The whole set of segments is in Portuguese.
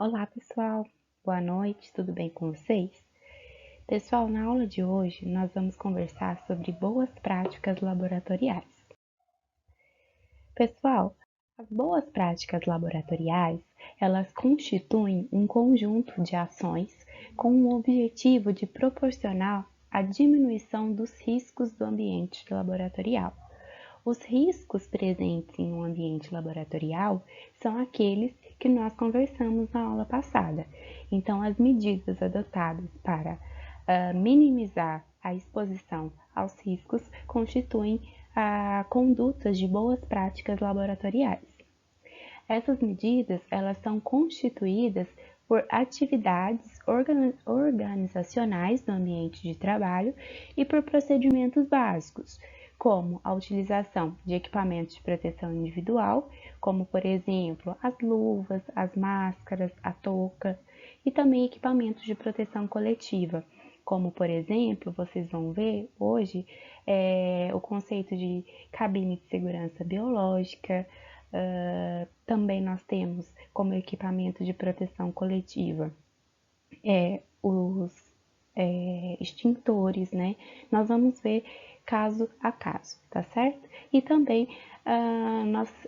Olá, pessoal. Boa noite, tudo bem com vocês? Pessoal, na aula de hoje nós vamos conversar sobre boas práticas laboratoriais. Pessoal, as boas práticas laboratoriais, elas constituem um conjunto de ações com o objetivo de proporcionar a diminuição dos riscos do ambiente laboratorial. Os riscos presentes em um ambiente laboratorial são aqueles que nós conversamos na aula passada. Então, as medidas adotadas para minimizar a exposição aos riscos constituem condutas de boas práticas laboratoriais. Essas medidas elas são constituídas por atividades organizacionais no ambiente de trabalho e por procedimentos básicos, como a utilização de equipamentos de proteção individual, como por exemplo as luvas, as máscaras, a touca, e também equipamentos de proteção coletiva, como por exemplo, vocês vão ver hoje o conceito de cabine de segurança biológica. Também nós temos como equipamento de proteção coletiva os extintores, né? Nós vamos ver caso a caso, tá certo? E também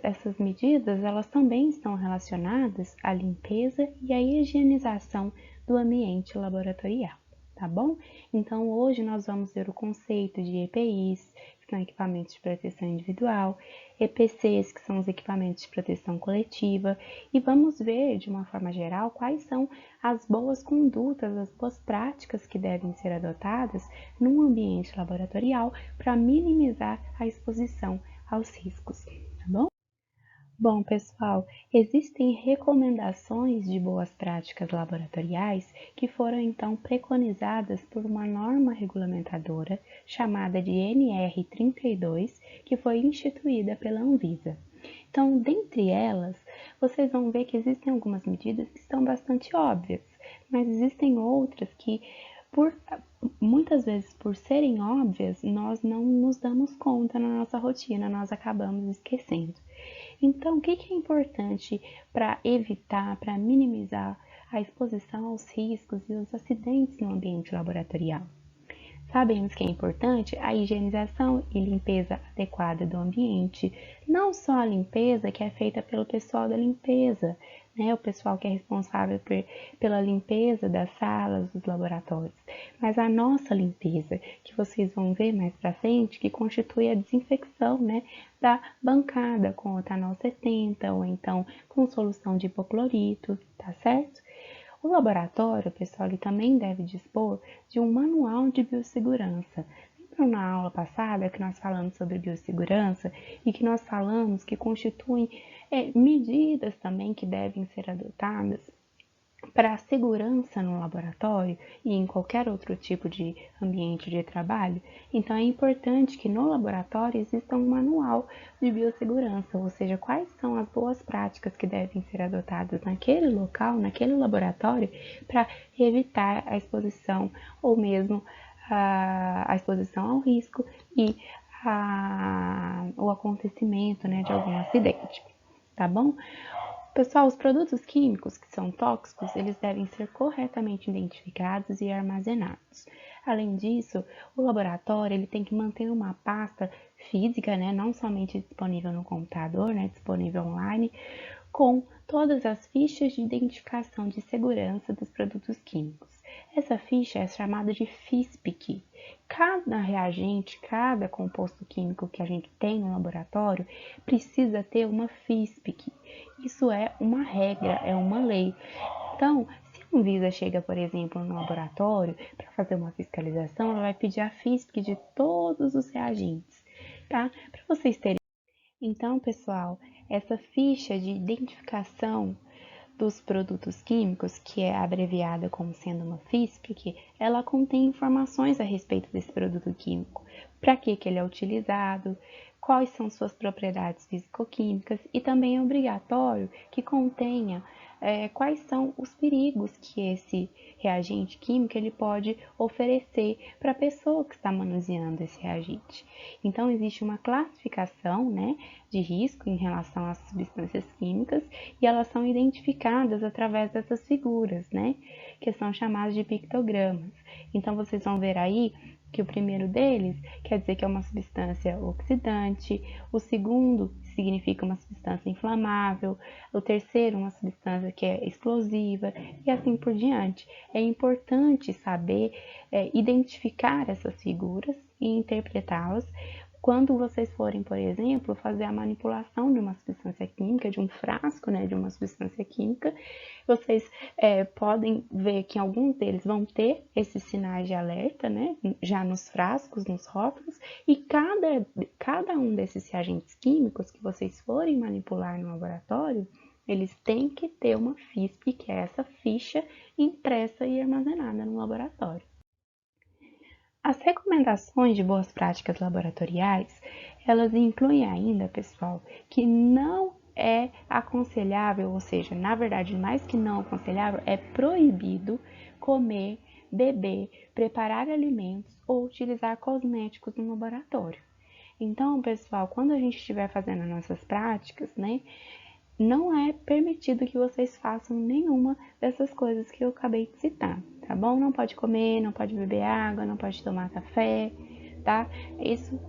essas medidas, elas também estão relacionadas à limpeza e à higienização do ambiente laboratorial, tá bom? Então, hoje nós vamos ver o conceito de EPIs, que são equipamentos de proteção individual, EPCs, que são os equipamentos de proteção coletiva, e vamos ver, de uma forma geral, quais são as boas condutas, as boas práticas que devem ser adotadas num ambiente laboratorial para minimizar a exposição aos riscos, tá bom? Bom, pessoal, existem recomendações de boas práticas laboratoriais que foram então preconizadas por uma norma regulamentadora chamada de NR32, que foi instituída pela Anvisa. Então, dentre elas, vocês vão ver que existem algumas medidas que são bastante óbvias, mas existem outras que, por, muitas vezes, por serem óbvias, nós não nos damos conta na nossa rotina, nós acabamos esquecendo. Então, o que é importante para evitar, para minimizar a exposição aos riscos e aos acidentes no ambiente laboratorial? Sabemos que é importante a higienização e limpeza adequada do ambiente, não só a limpeza que é feita pelo pessoal da limpeza, né, o pessoal que é responsável pela limpeza das salas, dos laboratórios, mas a nossa limpeza, que vocês vão ver mais para frente, que constitui a desinfecção, né, da bancada com etanol 70 ou então com solução de hipoclorito, tá certo? O laboratório, pessoal, ele também deve dispor de um manual de biossegurança. Lembram na aula passada que nós falamos sobre biossegurança e que nós falamos que constituem medidas também que devem ser adotadas para a segurança no laboratório e em qualquer outro tipo de ambiente de trabalho? Então, é importante que no laboratório exista um manual de biossegurança, ou seja, quais são as boas práticas que devem ser adotadas naquele local, naquele laboratório, para evitar a exposição ou mesmo a exposição ao risco e o acontecimento, né, de algum acidente, tá bom? Pessoal, os produtos químicos que são tóxicos, eles devem ser corretamente identificados e armazenados. Além disso, o laboratório ele tem que manter uma pasta física, né, não somente disponível no computador, né, disponível online, com todas as fichas de identificação de segurança dos produtos químicos. Essa ficha é chamada de FISPIC. Cada reagente, cada composto químico que a gente tem no laboratório precisa ter uma FISPIC. Isso é uma regra, é uma lei. Então, se a Anvisa chega, por exemplo, no laboratório para fazer uma fiscalização, ela vai pedir a FISPIC de todos os reagentes, tá? Para vocês terem. Então, pessoal, essa ficha de identificação dos produtos químicos, que é abreviada como sendo uma FISPIC, ela contém informações a respeito desse produto químico. Para que ele é utilizado, quais são suas propriedades físico-químicas e também é obrigatório que contenha quais são os perigos que esse reagente químico ele pode oferecer para a pessoa que está manuseando esse reagente. Então, existe uma classificação, né, de risco em relação às substâncias químicas e elas são identificadas através dessas figuras, né, que são chamadas de pictogramas. Então, vocês vão ver aí que o primeiro deles quer dizer que é uma substância oxidante, o segundo significa uma substância inflamável, o terceiro uma substância que é explosiva e assim por diante. É importante saber identificar essas figuras e interpretá-las quando vocês forem, por exemplo, fazer a manipulação de uma substância química, de um frasco, né, de uma substância química, vocês podem ver que alguns deles vão ter esses sinais de alerta, né, já nos frascos, nos rótulos, e cada um desses reagentes químicos que vocês forem manipular no laboratório, eles têm que ter uma FISP, que é essa ficha impressa e armazenada no laboratório. As recomendações de boas práticas laboratoriais, elas incluem ainda, pessoal, que não é aconselhável, ou seja, na verdade, mais que não aconselhável, é proibido comer, beber, preparar alimentos ou utilizar cosméticos no laboratório. Então, pessoal, quando a gente estiver fazendo as nossas práticas, né, não é permitido que vocês façam nenhuma dessas coisas que eu acabei de citar, tá bom? Não pode comer, não pode beber água, não pode tomar café, tá? Isso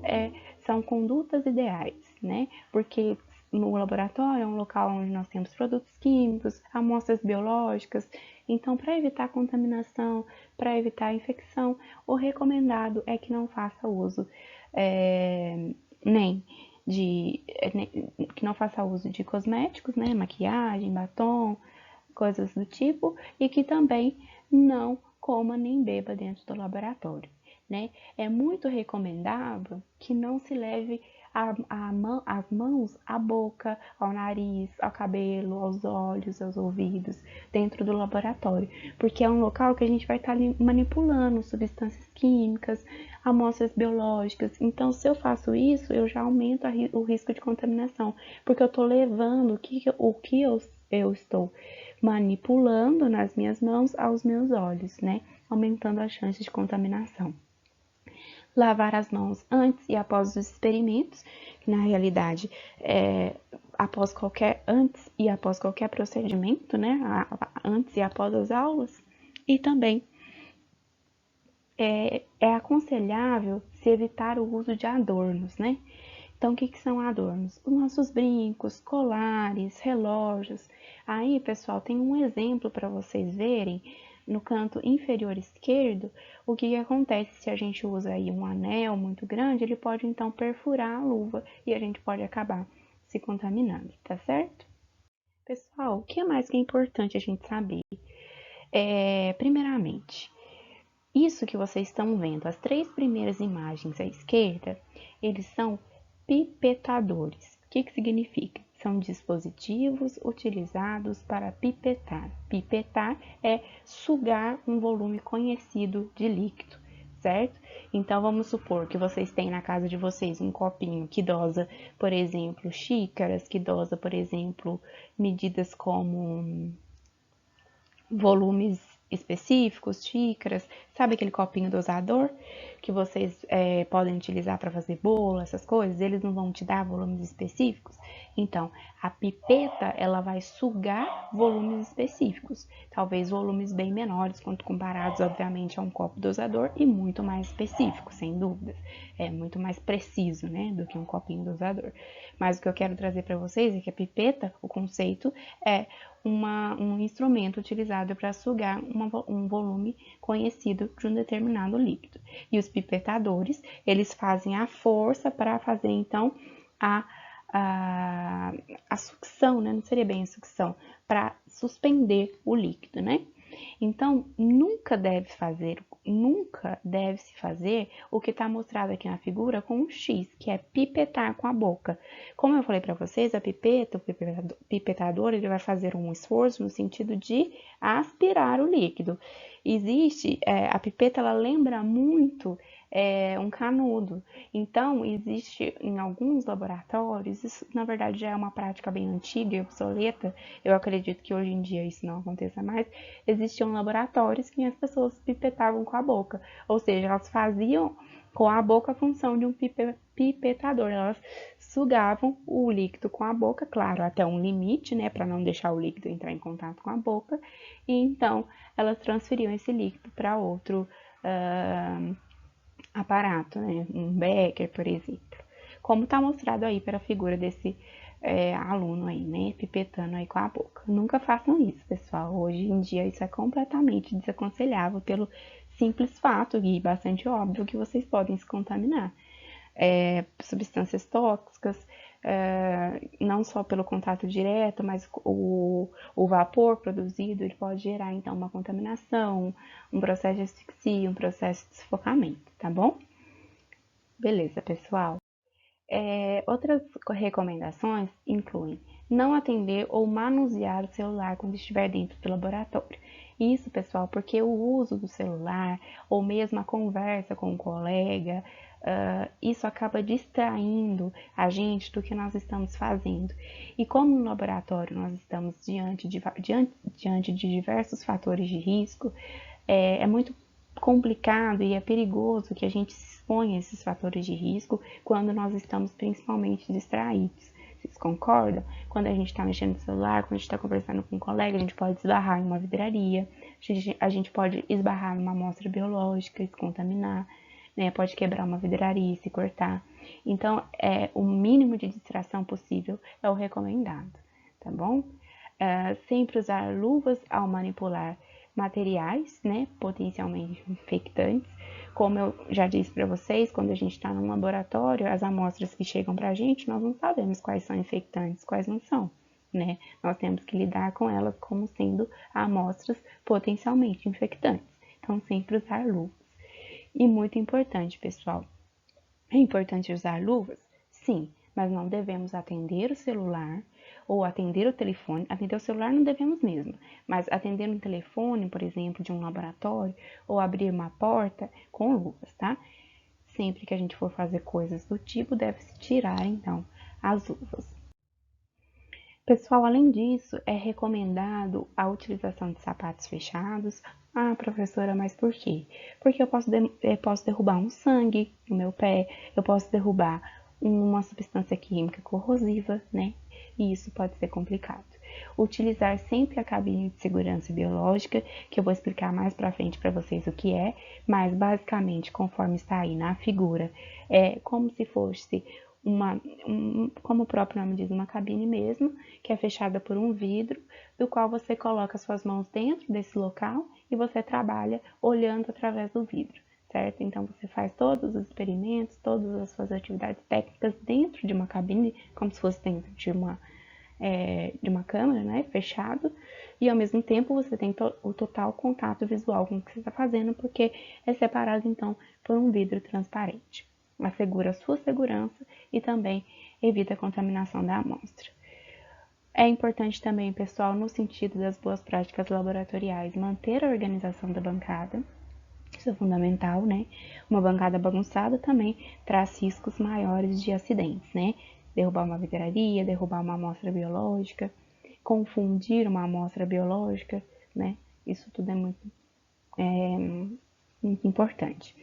são condutas ideais, né? Porque no laboratório é um local onde nós temos produtos químicos, amostras biológicas, então para evitar contaminação, para evitar infecção, o recomendado é que não faça uso que não faça uso de cosméticos, né, maquiagem, batom, coisas do tipo, e que também não coma nem beba dentro do laboratório, né? É muito recomendável que não se leve as mãos à boca, ao nariz, ao cabelo, aos olhos, aos ouvidos, dentro do laboratório, porque é um local que a gente vai estar manipulando substâncias químicas, amostras biológicas. Então, se eu faço isso, eu já aumento o risco de contaminação, porque eu estou levando o que eu estou manipulando nas minhas mãos aos meus olhos, né? Aumentando as chances de contaminação. Lavar as mãos antes e após os experimentos, que na realidade antes e após qualquer procedimento, né? Antes e após as aulas. E também é aconselhável se evitar o uso de adornos, né? Então, o que são adornos? Os nossos brincos, colares, relógios. Aí, pessoal, tem um exemplo para vocês verem no canto inferior esquerdo o que acontece se a gente usa aí um anel muito grande, ele pode então perfurar a luva e a gente pode acabar se contaminando, tá certo? Pessoal, o que mais que é importante a gente saber? Primeiramente, isso que vocês estão vendo, as 3 primeiras imagens à esquerda, eles são pipetadores. O que significa? São dispositivos utilizados para pipetar. Pipetar é sugar um volume conhecido de líquido, certo? Então, vamos supor que vocês têm na casa de vocês um copinho que dosa, por exemplo, xícaras, que dosa, por exemplo, medidas como volumes específicos, xícaras, sabe aquele copinho dosador que vocês podem utilizar para fazer bolo, essas coisas? Eles não vão te dar volumes específicos? Então, a pipeta, ela vai sugar volumes específicos, talvez volumes bem menores, quando comparados, obviamente, a um copo dosador e muito mais específico, sem dúvidas. É muito mais preciso, né, do que um copinho dosador. Mas o que eu quero trazer para vocês é que a pipeta, o conceito é um instrumento utilizado para sugar um volume conhecido de um determinado líquido. E os pipetadores, eles fazem a força para fazer, então, a sucção, né? Não seria bem a sucção, para suspender o líquido, né? Então, nunca deve-se fazer o que está mostrado aqui na figura com um X, que é pipetar com a boca. Como eu falei para vocês, o pipetador, ele vai fazer um esforço no sentido de aspirar o líquido. A pipeta, ela lembra muito um canudo. Então, existe em alguns laboratórios, isso na verdade já é uma prática bem antiga e obsoleta, eu acredito que hoje em dia isso não aconteça mais, existiam laboratórios que as pessoas pipetavam com a boca, ou seja, elas faziam com a boca a função de um pipetador, elas sugavam o líquido com a boca, claro, até um limite, né, para não deixar o líquido entrar em contato com a boca, e então elas transferiam esse líquido para outro aparato, né? Um Becker, por exemplo. Como está mostrado aí pela figura desse aluno aí, né? Pipetando aí com a boca. Nunca façam isso, pessoal. Hoje em dia isso é completamente desaconselhável pelo simples fato e bastante óbvio que vocês podem se contaminar. Substâncias tóxicas, não só pelo contato direto, mas o vapor produzido, ele pode gerar, então, uma contaminação, um processo de asfixia, um processo de sufocamento, tá bom? Beleza, pessoal. Outras recomendações incluem não atender ou manusear o celular quando estiver dentro do laboratório. Isso, pessoal, porque o uso do celular ou mesmo a conversa com um colega, isso acaba distraindo a gente do que nós estamos fazendo. E como no laboratório nós estamos diante de diversos fatores de risco, é muito complicado e é perigoso que a gente se exponha a esses fatores de risco quando nós estamos principalmente distraídos. Vocês concordam? Quando a gente está mexendo no celular, quando a gente está conversando com um colega, a gente pode esbarrar em uma vidraria, a gente pode esbarrar numa amostra biológica e se contaminar, né? Pode quebrar uma vidraria e se cortar. Então, o mínimo de distração possível é o recomendado, tá bom? Sempre usar luvas ao manipular materiais, né, potencialmente infectantes. Como eu já disse para vocês, quando a gente está num laboratório, as amostras que chegam para a gente, nós não sabemos quais são infectantes, quais não são, né? Nós temos que lidar com elas como sendo amostras potencialmente infectantes. Então, sempre usar luvas. E muito importante, pessoal, é importante usar luvas? Sim, mas não devemos atender o celular ou atender o telefone. Atender o celular não devemos mesmo, mas atender um telefone, por exemplo, de um laboratório ou abrir uma porta com luvas, tá? Sempre que a gente for fazer coisas do tipo, deve-se tirar, então, as luvas. Pessoal, além disso, é recomendado a utilização de sapatos fechados. Ah, professora, mas por quê? Porque eu posso derrubar um sangue no meu pé, eu posso derrubar uma substância química corrosiva, né? E isso pode ser complicado. Utilizar sempre a cabine de segurança biológica, que eu vou explicar mais pra frente para vocês o que é, mas basicamente, conforme está aí na figura, é como se fosse como o próprio nome diz, uma cabine mesmo, que é fechada por um vidro, do qual você coloca suas mãos dentro desse local e você trabalha olhando através do vidro, certo? Então, você faz todos os experimentos, todas as suas atividades técnicas dentro de uma cabine, como se fosse dentro de uma câmera, né, fechado, e ao mesmo tempo você tem o total contato visual com o que você está fazendo, porque é separado, então, por um vidro transparente. Assegura a sua segurança e também evita a contaminação da amostra. É importante também, pessoal, no sentido das boas práticas laboratoriais, manter a organização da bancada. Isso é fundamental, né? Uma bancada bagunçada também traz riscos maiores de acidentes, né? Derrubar uma vidraria, derrubar uma amostra biológica, confundir uma amostra biológica, né? Isso tudo é muito importante.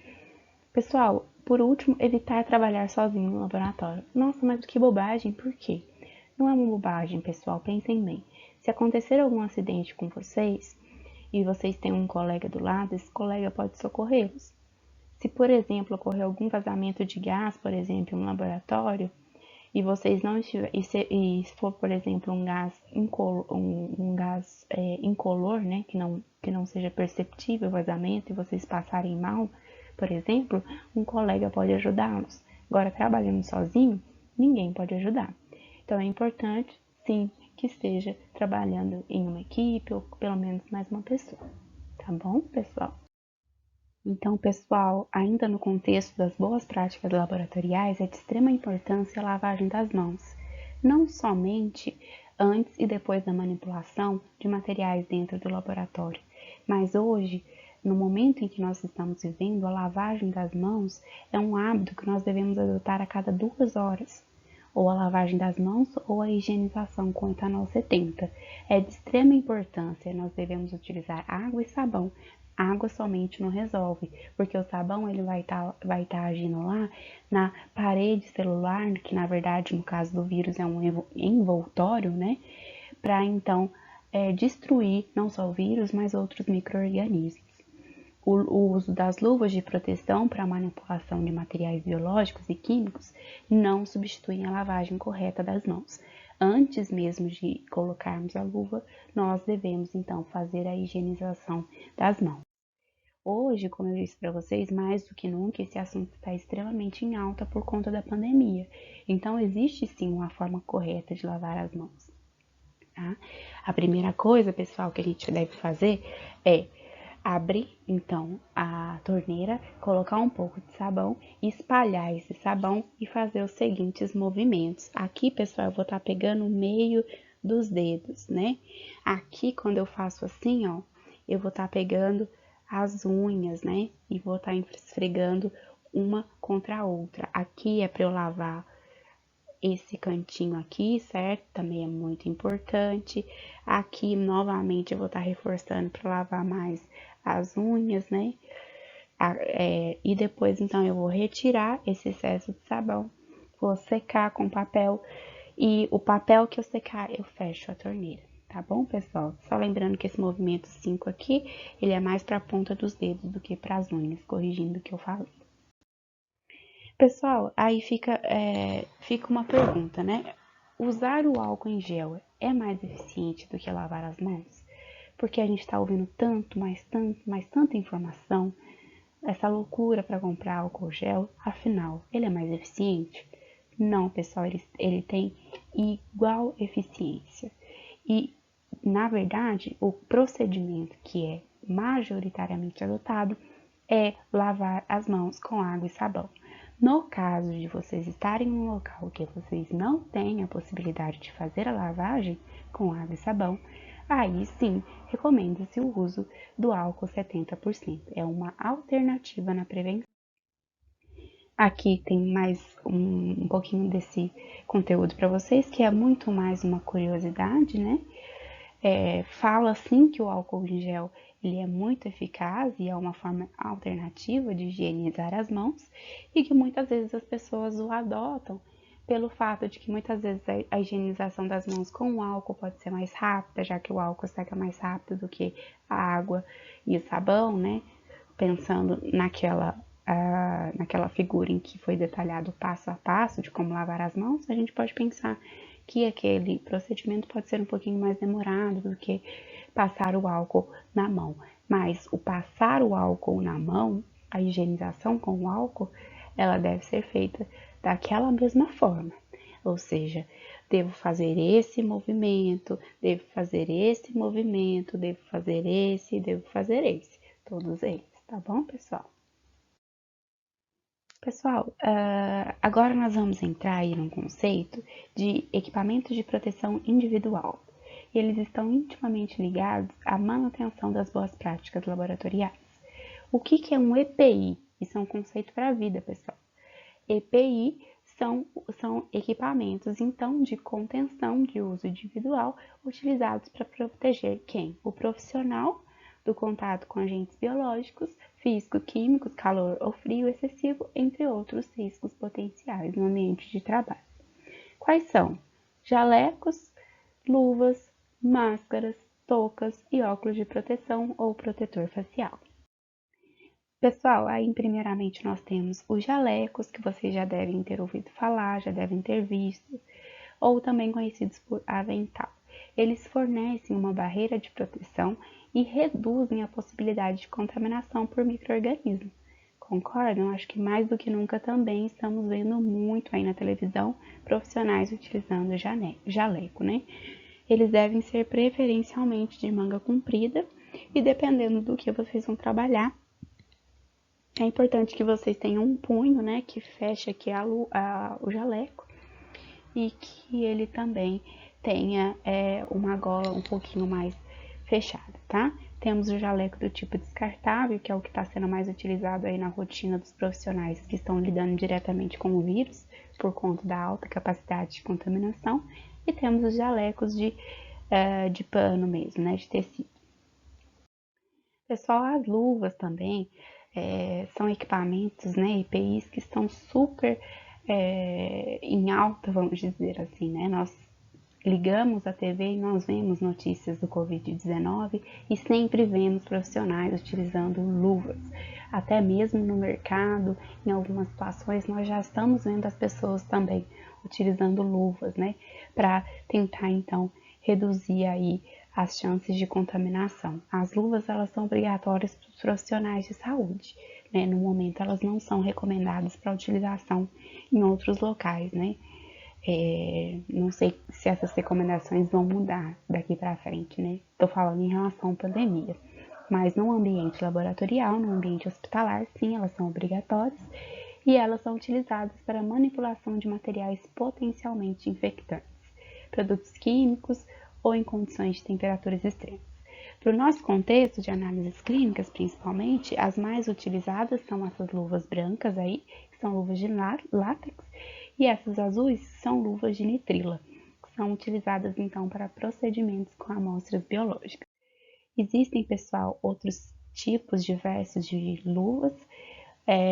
Pessoal, por último, evitar trabalhar sozinho no laboratório. Nossa, mas que bobagem, por quê? Não é uma bobagem, pessoal, pensem bem. Se acontecer algum acidente com vocês e vocês têm um colega do lado, esse colega pode socorrê-los. Se, por exemplo, ocorrer algum vazamento de gás, por exemplo, em um laboratório, e vocês não estiver, e se for, por exemplo, um gás incolor, né, que não seja perceptível o vazamento e vocês passarem mal, por exemplo, um colega pode ajudá-los. Agora, trabalhando sozinho, ninguém pode ajudar. Então, é importante, sim, que esteja trabalhando em uma equipe ou pelo menos mais uma pessoa. Tá bom, pessoal? Então, pessoal, ainda no contexto das boas práticas laboratoriais, é de extrema importância a lavagem das mãos, não somente antes e depois da manipulação de materiais dentro do laboratório, mas hoje No momento em que nós estamos vivendo, a lavagem das mãos é um hábito que nós devemos adotar a cada 2 horas, ou a lavagem das mãos ou a higienização com etanol 70. É de extrema importância, nós devemos utilizar água e sabão. Água somente não resolve, porque o sabão ele vai tá agindo lá na parede celular, que na verdade no caso do vírus é um envoltório, né? Para então destruir não só o vírus, mas outros micro-organismos. O uso das luvas de proteção para a manipulação de materiais biológicos e químicos não substituem a lavagem correta das mãos. Antes mesmo de colocarmos a luva, nós devemos então fazer a higienização das mãos. Hoje, como eu disse para vocês, mais do que nunca esse assunto está extremamente em alta por conta da pandemia. Então, existe sim uma forma correta de lavar as mãos. Tá? A primeira coisa, pessoal, que a gente deve fazer é abrir, então, a torneira, colocar um pouco de sabão, espalhar esse sabão e fazer os seguintes movimentos. Aqui, pessoal, eu vou estar pegando o meio dos dedos, né? Aqui, quando eu faço assim, ó, eu vou estar pegando as unhas, né? E vou estar esfregando uma contra a outra. Aqui é para eu lavar esse cantinho aqui, certo? Também é muito importante. Aqui, novamente, eu vou estar reforçando para lavar mais as unhas, né? E depois, então, eu vou retirar esse excesso de sabão, vou secar com papel e o papel que eu secar, eu fecho a torneira. Tá bom, pessoal? Só lembrando que esse movimento 5 aqui, ele é mais para a ponta dos dedos do que para as unhas, corrigindo o que eu falei. Pessoal, aí fica uma pergunta, né? Usar o álcool em gel é mais eficiente do que lavar as mãos? Porque a gente tá ouvindo tanto, mais tanta informação, essa loucura para comprar álcool gel, afinal, ele é mais eficiente? Não, pessoal, ele tem igual eficiência. E, na verdade, o procedimento que é majoritariamente adotado é lavar as mãos com água e sabão. No caso de vocês estarem em um local que vocês não têm a possibilidade de fazer a lavagem com água e sabão, aí sim recomenda-se o uso do álcool 70%. É uma alternativa na prevenção. Aqui tem mais um pouquinho desse conteúdo para vocês, que é muito mais uma curiosidade, né? Fala sim que o álcool em gel ele é muito eficaz e é uma forma alternativa de higienizar as mãos e que muitas vezes as pessoas o adotam pelo fato de que muitas vezes a higienização das mãos com o álcool pode ser mais rápida, já que o álcool seca mais rápido do que a água e o sabão, né? Pensando naquela figura em que foi detalhado passo a passo de como lavar as mãos, a gente pode pensar que aquele procedimento pode ser um pouquinho mais demorado do que passar o álcool na mão. Mas o passar o álcool na mão, a higienização com o álcool, ela deve ser feita daquela mesma forma. Ou seja, devo fazer esse movimento, devo fazer esse movimento, devo fazer esse, todos eles, tá bom, pessoal? Pessoal, agora nós vamos entrar aí num conceito de equipamentos de proteção individual. E eles estão intimamente ligados à manutenção das boas práticas laboratoriais. O que é um EPI? Isso é um conceito para a vida, pessoal. EPI são equipamentos, então, de contenção de uso individual utilizados para proteger quem? O profissional do contato com agentes biológicos, físico-químicos, calor ou frio excessivo, entre outros riscos potenciais no ambiente de trabalho. Quais são? Jalecos, luvas, máscaras, toucas e óculos de proteção ou protetor facial. Pessoal, aí primeiramente nós temos os jalecos, que vocês já devem ter ouvido falar, já devem ter visto, ou também conhecidos por avental. Eles fornecem uma barreira de proteção e reduzem a possibilidade de contaminação por micro-organismos. Concordam? Acho que mais do que nunca também estamos vendo muito aí na televisão profissionais utilizando jaleco, né? Eles devem ser preferencialmente de manga comprida e dependendo do que vocês vão trabalhar, é importante que vocês tenham um punho, né, que feche aqui o jaleco e que ele também tenha uma gola um pouquinho mais fechada, tá? Temos o jaleco do tipo descartável, que é o que está sendo mais utilizado aí na rotina dos profissionais que estão lidando diretamente com o vírus, por conta da alta capacidade de contaminação. E temos os jalecos de pano mesmo, né, de tecido. Pessoal, as luvas também são equipamentos, né, EPIs que estão super em alta, vamos dizer assim, né? Nós ligamos a TV e nós vemos notícias do Covid-19 e sempre vemos profissionais utilizando luvas. Até mesmo no mercado, em algumas situações, nós já estamos vendo as pessoas também utilizando luvas, né? Para tentar, então, reduzir aí as chances de contaminação. As luvas, elas são obrigatórias para os profissionais de saúde, né? No momento, elas não são recomendadas para utilização em outros locais, né? Não sei se essas recomendações vão mudar daqui para frente, né? Tô falando em relação à pandemia. Mas no ambiente laboratorial, no ambiente hospitalar, sim, elas são obrigatórias e elas são utilizadas para manipulação de materiais potencialmente infectantes, produtos químicos ou em condições de temperaturas extremas. Para o nosso contexto de análises clínicas, principalmente, as mais utilizadas são essas luvas brancas aí, que são luvas de látex, e essas azuis são luvas de nitrila, que são utilizadas então para procedimentos com amostras biológicas. Existem, pessoal, outros tipos diversos de luvas.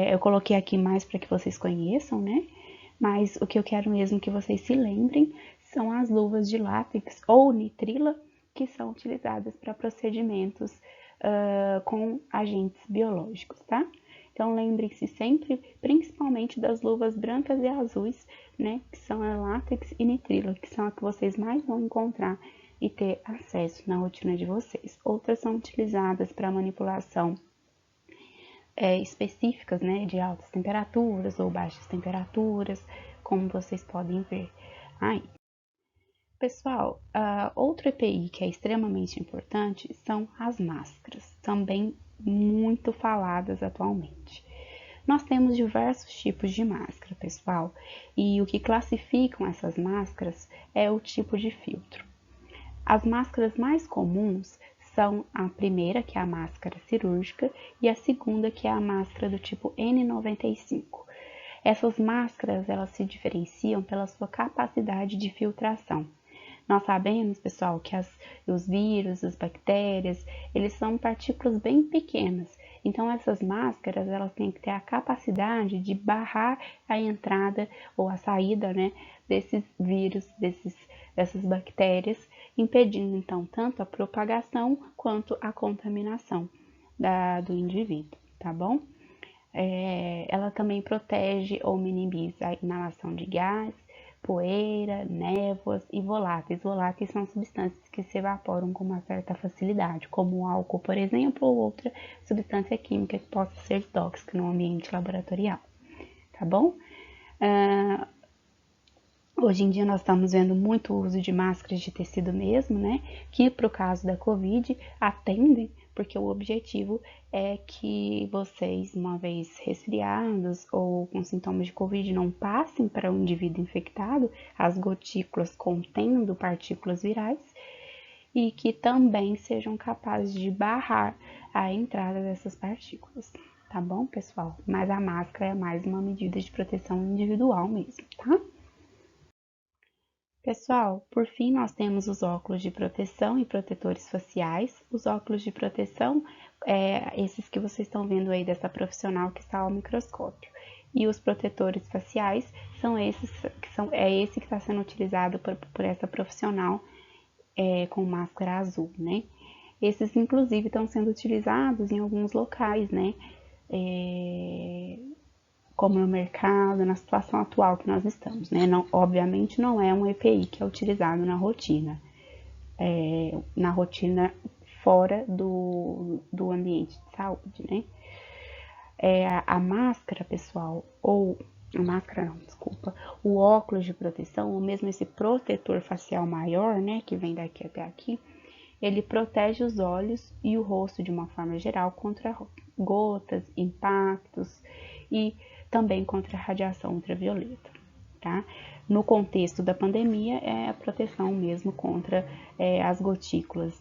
Eu coloquei aqui mais para que vocês conheçam, né? Mas o que eu quero mesmo que vocês se lembrem são as luvas de látex ou nitrila, que são utilizadas para procedimentos com agentes biológicos, tá? Então, lembrem-se sempre, principalmente das luvas brancas e azuis, né? Que são a látex e nitrila, que são as que vocês mais vão encontrar e ter acesso na rotina de vocês. Outras são utilizadas para manipulação específicas, né, de altas temperaturas ou baixas temperaturas, como vocês podem ver aí. Pessoal, outro EPI que é extremamente importante são as máscaras, também muito faladas atualmente. Nós temos diversos tipos de máscara, pessoal, e o que classificam essas máscaras é o tipo de filtro. As máscaras mais comuns são a primeira, que é a máscara cirúrgica, e a segunda, que é a máscara do tipo N95. Essas máscaras, elas se diferenciam pela sua capacidade de filtração. Nós sabemos, pessoal, que os vírus, as bactérias, eles são partículas bem pequenas. Então, essas máscaras, elas têm que ter a capacidade de barrar a entrada ou a saída, né, desses vírus, dessas bactérias, impedindo, então, tanto a propagação quanto a contaminação do indivíduo, tá bom? Ela também protege ou minimiza a inalação de gás, poeira, névoas e voláteis. Voláteis são substâncias que se evaporam com uma certa facilidade, como o álcool, por exemplo, ou outra substância química que possa ser tóxica no ambiente laboratorial, tá bom? Hoje em dia nós estamos vendo muito uso de máscaras de tecido mesmo, né? Que para o caso da Covid atendem, porque o objetivo é que vocês, uma vez resfriados ou com sintomas de Covid, não passem para o indivíduo infectado as gotículas contendo partículas virais e que também sejam capazes de barrar a entrada dessas partículas, tá bom, pessoal? Mas a máscara é mais uma medida de proteção individual mesmo, tá? Pessoal, por fim, nós temos os óculos de proteção e protetores faciais. Os óculos de proteção, esses que vocês estão vendo aí dessa profissional que está ao microscópio. E os protetores faciais são esses esse que está sendo utilizado por essa profissional com máscara azul, né? Esses, inclusive, estão sendo utilizados em alguns locais, né? Como no mercado, na situação atual que nós estamos, né? Não, obviamente não é um EPI que é utilizado na rotina, fora do ambiente de saúde, né? A máscara, pessoal, ou a máscara não, desculpa, o óculos de proteção, ou mesmo esse protetor facial maior, né, que vem daqui até aqui, ele protege os olhos e o rosto de uma forma geral contra gotas, impactos e também contra a radiação ultravioleta, tá? No contexto da pandemia, é a proteção mesmo contra as gotículas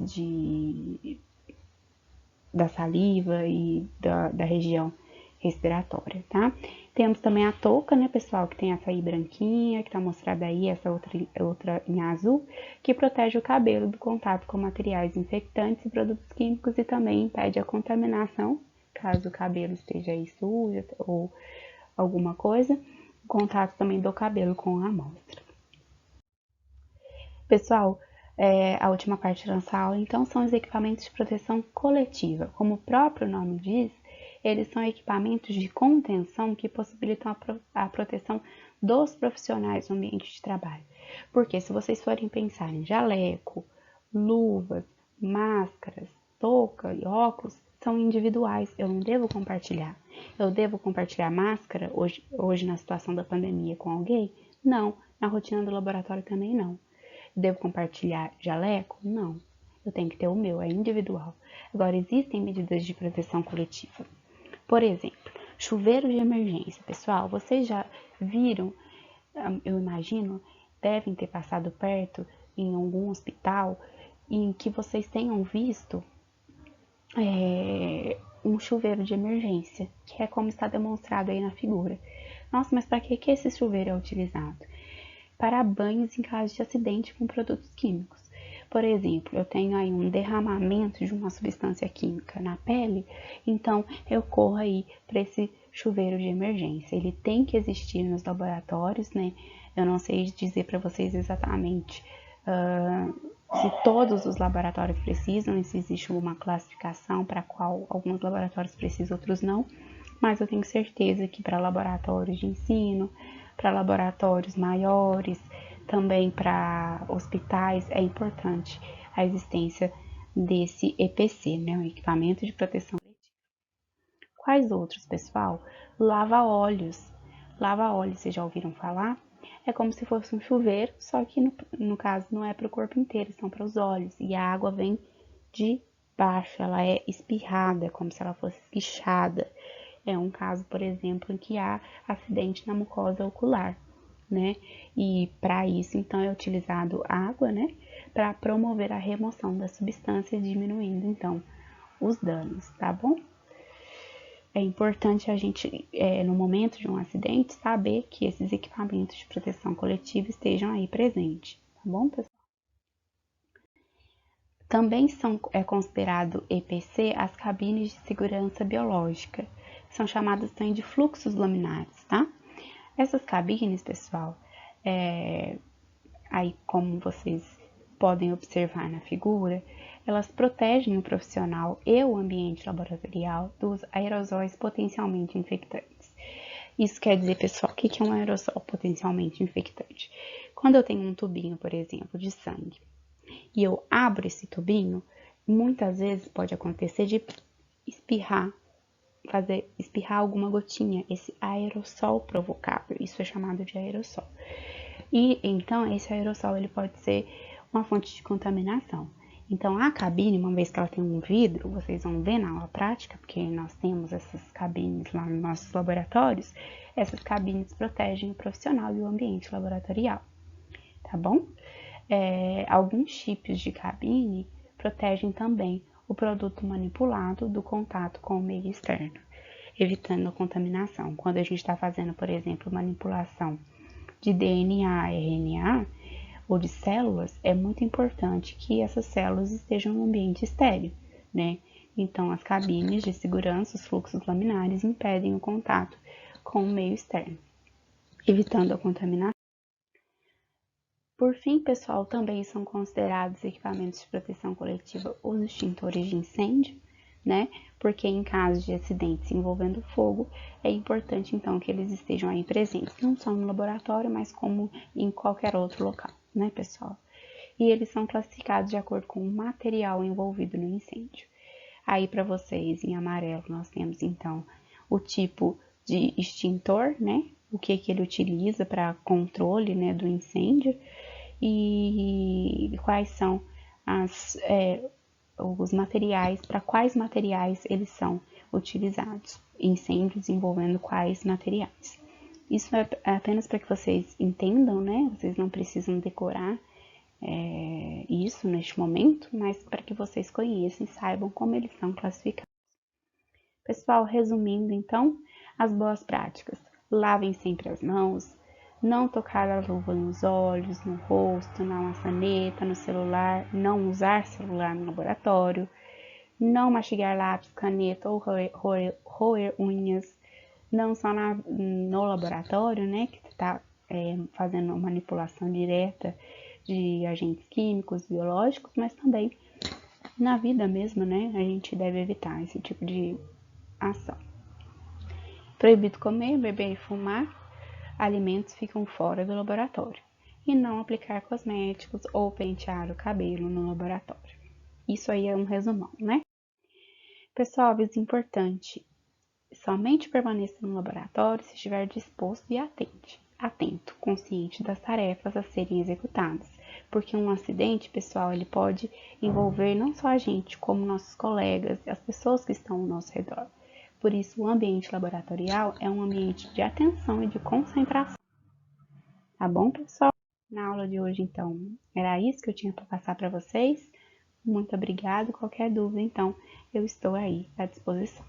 da saliva e da região respiratória, tá? Temos também a touca, né, pessoal, que tem essa aí branquinha, que tá mostrada aí, essa outra em azul, que protege o cabelo do contato com materiais infectantes e produtos químicos e também impede a contaminação, caso o cabelo esteja aí sujo ou alguma coisa, o contato também do cabelo com a amostra. Pessoal, a última parte da nossa aula, então, são os equipamentos de proteção coletiva. Como o próprio nome diz, eles são equipamentos de contenção que possibilitam a proteção dos profissionais no ambiente de trabalho. Porque se vocês forem pensar em jaleco, luvas, máscaras, touca e óculos, são individuais, eu não devo compartilhar. Eu devo compartilhar máscara hoje na situação da pandemia com alguém? Não. Na rotina do laboratório também não. Devo compartilhar jaleco? Não. Eu tenho que ter o meu, é individual. Agora, existem medidas de proteção coletiva. Por exemplo, chuveiro de emergência. Pessoal, vocês já viram, eu imagino, devem ter passado perto em algum hospital em que vocês tenham visto um chuveiro de emergência, que é como está demonstrado aí na figura. Nossa, mas para que esse chuveiro é utilizado? Para banhos em caso de acidente com produtos químicos. Por exemplo, eu tenho aí um derramamento de uma substância química na pele, então eu corro aí para esse chuveiro de emergência. Ele tem que existir nos laboratórios, né? Eu não sei dizer para vocês exatamente se todos os laboratórios precisam, e se existe uma classificação para qual alguns laboratórios precisam, outros não, mas eu tenho certeza que para laboratórios de ensino, para laboratórios maiores, também para hospitais, é importante a existência desse EPC, né, o equipamento de proteção coletiva. Quais outros, pessoal? Lava-óleos. Lava-óleos, vocês já ouviram falar? É como se fosse um chuveiro, só que no caso não é para o corpo inteiro, são para os olhos. E a água vem de baixo, ela é espirrada, como se ela fosse espichada. É um caso, por exemplo, em que há acidente na mucosa ocular, né? E para isso, então, é utilizado água, né? Para promover a remoção da substância, diminuindo, então, os danos, tá bom? É importante a gente, no momento de um acidente, saber que esses equipamentos de proteção coletiva estejam aí presentes, tá bom, pessoal? Também são considerado EPC as cabines de segurança biológica, são chamadas também de fluxos laminares, tá? Essas cabines, pessoal, aí como vocês podem observar na figura, elas protegem o profissional e o ambiente laboratorial dos aerosóis potencialmente infectantes. Isso quer dizer, pessoal, o que é um aerossol potencialmente infectante? Quando eu tenho um tubinho, por exemplo, de sangue, e eu abro esse tubinho, muitas vezes pode acontecer de espirrar alguma gotinha, esse aerossol provocável, isso é chamado de aerossol. E então esse aerossol ele pode ser uma fonte de contaminação. Então a cabine, uma vez que ela tem um vidro, vocês vão ver na aula prática, porque nós temos essas cabines lá nos nossos laboratórios, essas cabines protegem o profissional e o ambiente laboratorial, tá bom? Alguns tipos de cabine protegem também o produto manipulado do contato com o meio externo, evitando a contaminação. Quando a gente está fazendo, por exemplo, manipulação de DNA, RNA ou de células, é muito importante que essas células estejam no ambiente estéril, né? Então, as cabines de segurança, os fluxos laminares, impedem o contato com o meio externo, evitando a contaminação. Por fim, pessoal, também são considerados equipamentos de proteção coletiva os extintores de incêndio, né? Porque em caso de acidentes envolvendo fogo, é importante então que eles estejam aí presentes, não só no laboratório, mas como em qualquer outro local, né, pessoal? E eles são classificados de acordo com o material envolvido no incêndio. Aí para vocês, em amarelo, nós temos então o tipo de extintor, né? O que ele utiliza para controle, né, do incêndio e quais são os materiais, para quais materiais eles são utilizados, incêndios envolvendo quais materiais. Isso é apenas para que vocês entendam, né? Vocês não precisam decorar isso neste momento, mas para que vocês conheçam e saibam como eles são classificados. Pessoal, resumindo então, as boas práticas. Lavem sempre as mãos, não tocar a luva nos olhos, no rosto, na maçaneta, no celular, não usar celular no laboratório, não mastigar lápis, caneta ou roer unhas, não só no laboratório, né, que está fazendo manipulação direta de agentes químicos, biológicos, mas também na vida mesmo, né, a gente deve evitar esse tipo de ação. Proibido comer, beber e fumar, alimentos ficam fora do laboratório. E não aplicar cosméticos ou pentear o cabelo no laboratório. Isso aí é um resumão, né? Pessoal, aviso importante. Somente permaneça no laboratório se estiver disposto e atento, consciente das tarefas a serem executadas. Porque um acidente, pessoal, ele pode envolver não só a gente, como nossos colegas e as pessoas que estão ao nosso redor. Por isso, o ambiente laboratorial é um ambiente de atenção e de concentração. Tá bom, pessoal? Na aula de hoje, então, era isso que eu tinha para passar para vocês. Muito obrigada. Qualquer dúvida, então, eu estou aí à disposição.